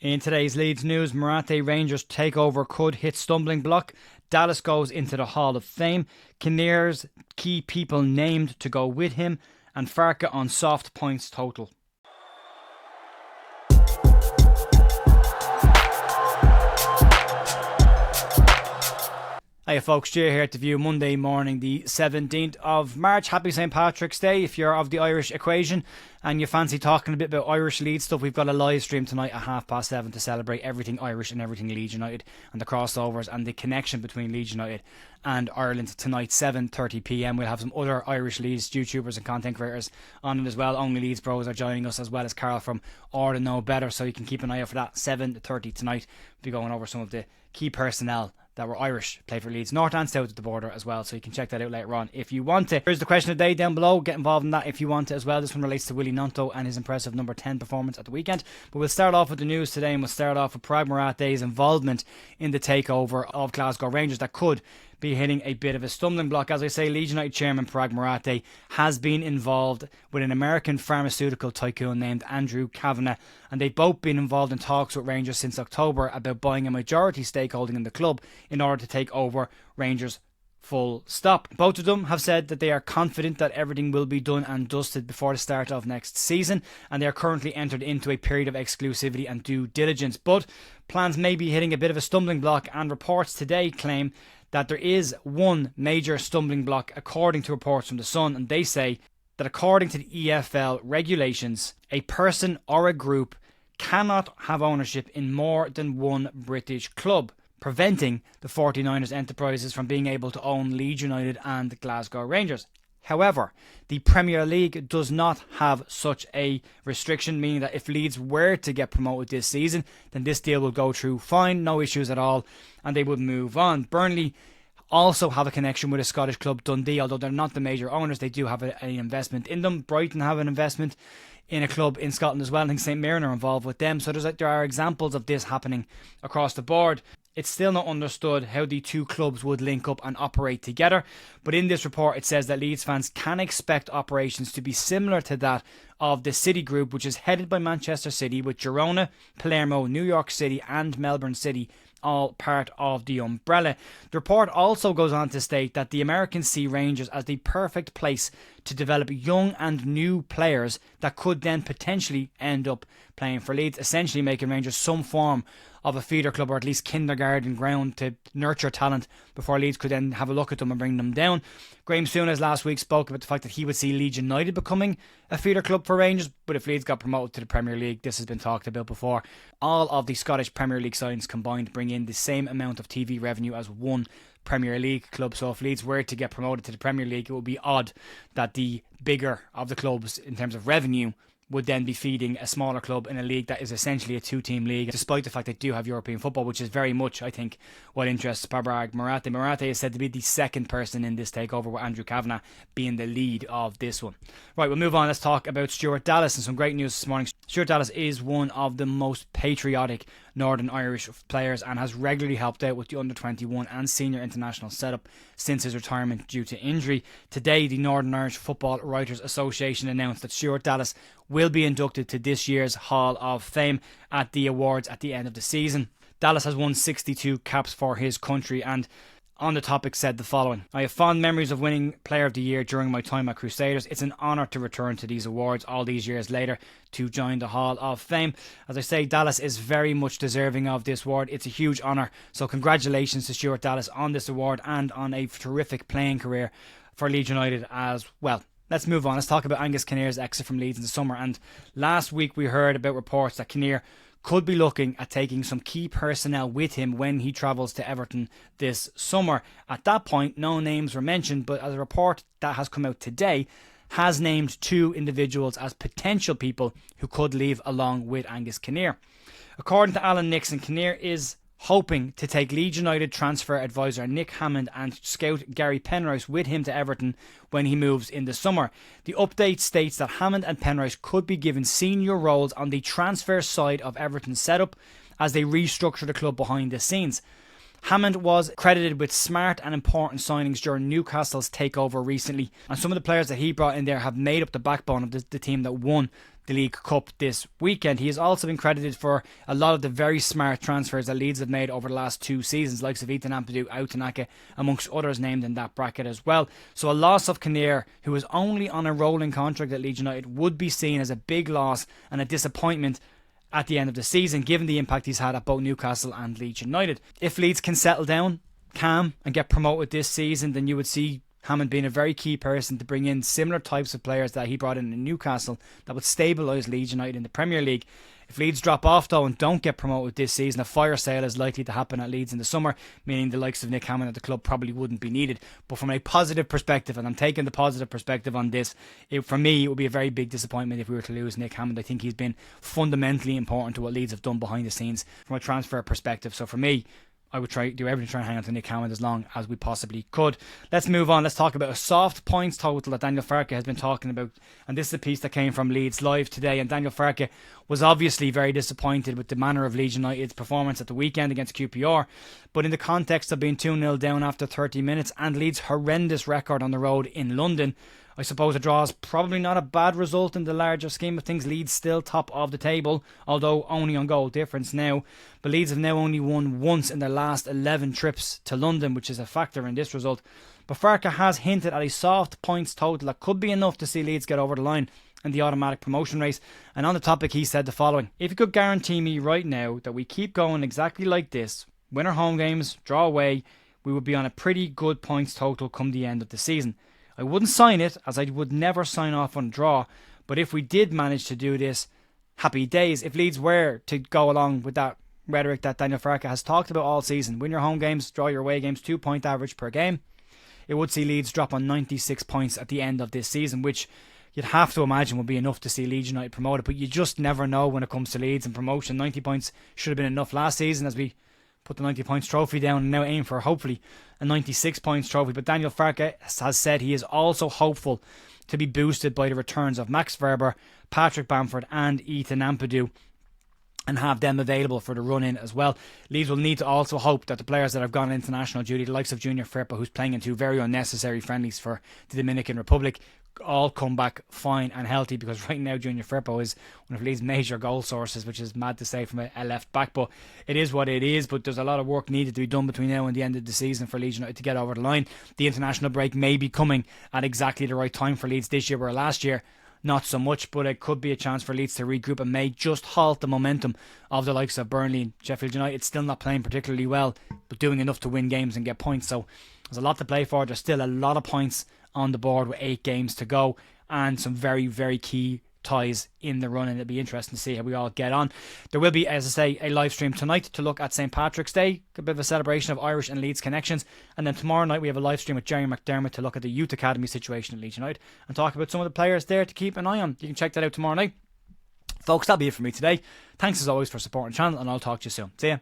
In today's Leeds news, Morate Rangers takeover could hit stumbling block. Dallas goes into the Hall of Fame. Kinnear's key people named to go with him. And Farke on soft points total. Hiya folks, Jay here to view Monday morning the 17th of March. Happy St. Patrick's Day if you're of the Irish equation and you fancy talking a bit about Irish Leeds stuff. We've got a live stream tonight at 7:30 to celebrate everything Irish and everything Leeds United and the crossovers and the connection between Leeds United and Ireland tonight, 7:30pm. We'll have some other Irish Leeds YouTubers and content creators on it as well. Only Leeds Bros are joining us, as well as Carl from Or to Know Better, so you can keep an eye out for that. 7:30 tonight. We'll be going over some of the key personnel that were Irish, played for Leeds, north and south of the border as well, so you can check that out later on if you want to. Here's the question of the day down below. Get involved in that if you want to as well. This one relates to Willie Gnonto and his impressive number 10 performance at the weekend. But we'll start off with the news today, and we'll start off with Prague Morate's involvement in the takeover of Glasgow Rangers that could be hitting a bit of a stumbling block. As I say, Leeds United chairman Prague Morate has been involved with an American pharmaceutical tycoon named Andrew Kavanagh, and they've both been involved in talks with Rangers since October about buying a majority stakeholding in the club in order to take over Rangers full stop. Both of them have said that they are confident that everything will be done and dusted before the start of next season, and they are currently entered into a period of exclusivity and due diligence. But plans may be hitting a bit of a stumbling block, and reports today claim that there is one major stumbling block according to reports from The Sun, and they say that according to the EFL regulations, a person or a group cannot have ownership in more than one British club, preventing the 49ers enterprises from being able to own Leeds United and Glasgow Rangers. However, the Premier League does not have such a restriction, meaning that if Leeds were to get promoted this season, then this deal will go through fine, no issues at all, and they would move on. Burnley also have a connection with a Scottish club, Dundee, although they're not the major owners. They do have an investment in them. Brighton have an investment in a club in Scotland as well. I think St Mirren are involved with them. So there are examples of this happening across the board. It's still not understood how the two clubs would link up and operate together, but in this report it says that Leeds fans can expect operations to be similar to that of the City Group, which is headed by Manchester City, with Girona, Palermo, New York City and Melbourne City all part of the umbrella. The report also goes on to state that the Americans see Rangers as the perfect place to develop young and new players that could then potentially end up playing for Leeds, essentially making Rangers some form of a feeder club, or at least kindergarten ground to nurture talent before Leeds could then have a look at them and bring them down. Graham Souness last week spoke about the fact that he would see Leeds United becoming a feeder club for Rangers, but if Leeds got promoted to the Premier League, this has been talked about before, all of the Scottish Premier League sides combined bring in the same amount of TV revenue as one Premier League club. So if Leeds were to get promoted to the Premier League, it would be odd that the bigger of the clubs in terms of revenue would then be feeding a smaller club in a league that is essentially a two-team league, despite the fact they do have European football, which is very much, I think, what interests Prague Morate. Morate is said to be the second person in this takeover, with Andrew Kavanagh being the lead of this one. Right, we'll move on. Let's talk about Stuart Dallas and some great news this morning. Stuart Dallas is one of the most patriotic Northern Irish players and has regularly helped out with the under-21 and senior international setup since his retirement due to injury. Today, the Northern Irish Football Writers Association announced that Stuart Dallas will be inducted to this year's Hall of Fame at the awards at the end of the season. Dallas has won 62 caps for his country, and on the topic said the following: I have fond memories of winning Player of the Year during my time at Crusaders. It's an honour to return to these awards all these years later to join the Hall of Fame. As I say, Dallas is very much deserving of this award. It's a huge honour. So congratulations to Stuart Dallas on this award and on a terrific playing career for Leeds United as well. Let's move on. Let's talk about Angus Kinnear's exit from Leeds in the summer. And last week we heard about reports that Kinnear could be looking at taking some key personnel with him when he travels to Everton this summer. At that point, no names were mentioned, but as a report that has come out today has named two individuals as potential people who could leave along with Angus Kinnear. According to Alan Nixon, Kinnear is hoping to take Leeds United transfer advisor Nick Hammond and scout Gary Penrice with him to Everton when he moves in the summer. The update states that Hammond and Penrice could be given senior roles on the transfer side of Everton's setup as they restructure the club behind the scenes. Hammond was credited with smart and important signings during Newcastle's takeover recently, and some of the players that he brought in there have made up the backbone of the team that won the League Cup this weekend. He has also been credited for a lot of the very smart transfers that Leeds have made over the last 2 seasons, likes of Ethan Ampadu, Autanake, amongst others named in that bracket as well. So a loss of Kinnear, who is only on a rolling contract at Leeds United, would be seen as a big loss and a disappointment at the end of the season, given the impact he's had at both Newcastle and Leeds United. If Leeds can settle down, calm, and get promoted this season, then you would see Hammond being a very key person to bring in similar types of players that he brought in Newcastle that would stabilise Leeds United in the Premier League. If Leeds drop off though and don't get promoted this season, a fire sale is likely to happen at Leeds in the summer, meaning the likes of Nick Hammond at the club probably wouldn't be needed. But from a positive perspective, and I'm taking the positive perspective on this, for me it would be a very big disappointment if we were to lose Nick Hammond. I think he's been fundamentally important to what Leeds have done behind the scenes from a transfer perspective. So for me, I would do everything to try and hang on to Nick Hammond as long as we possibly could. Let's move on. Let's talk about a soft points total that Daniel Farke has been talking about. And this is a piece that came from Leeds Live today. And Daniel Farke was obviously very disappointed with the manner of Leeds United's performance at the weekend against QPR. But in the context of being 2-0 down after 30 minutes and Leeds' horrendous record on the road in London, I suppose a draw is probably not a bad result in the larger scheme of things. Leeds still top of the table, although only on goal difference now. But Leeds have now only won once in their last 11 trips to London, which is a factor in this result. But Farke has hinted at a soft points total that could be enough to see Leeds get over the line in the automatic promotion race. And on the topic, he said the following: "If you could guarantee me right now that we keep going exactly like this, win our home games, draw away, we would be on a pretty good points total come the end of the season. I wouldn't sign it, as I would never sign off on a draw, but if we did manage to do this, happy days." If Leeds were to go along with that rhetoric that Daniel Farke has talked about all season, win your home games, draw your away games, 2-point average per game, it would see Leeds drop on 96 points at the end of this season, which you'd have to imagine would be enough to see Leeds United promoted. But you just never know when it comes to Leeds and promotion. 90 points should have been enough last season as we put the 90 points trophy down and now aim for hopefully a 96 points trophy. But Daniel Farke has said he is also hopeful to be boosted by the returns of Max Verber, Patrick Bamford and Ethan Ampadu, and have them available for the run-in as well. Leeds will need to also hope that the players that have gone on international duty, the likes of Junior Firpo, who's playing in 2 very unnecessary friendlies for the Dominican Republic, all come back fine and healthy, because right now Junior Firpo is one of Leeds' major goal sources, which is mad to say from a left back, but it is what it is. But there's a lot of work needed to be done between now and the end of the season for Leeds United to get over the line. The international break may be coming at exactly the right time for Leeds this year, where last year not so much, but it could be a chance for Leeds to regroup and may just halt the momentum of the likes of Burnley and Sheffield United, still not playing particularly well, but doing enough to win games and get points. So there's a lot to play for. There's still a lot of points on the board with 8 games to go and some very, very key ties in the run, and it'll be interesting to see how we all get on. There will be, as I say, a live stream tonight to look at St. Patrick's Day, a bit of a celebration of Irish and Leeds connections, and then tomorrow night we have a live stream with Jerry McDermott to look at the youth academy situation at Leeds United and talk about some of the players there to keep an eye on. You can check that out tomorrow night. Folks, that'll be it for me today. Thanks as always for supporting the channel, and I'll talk to you soon. See ya.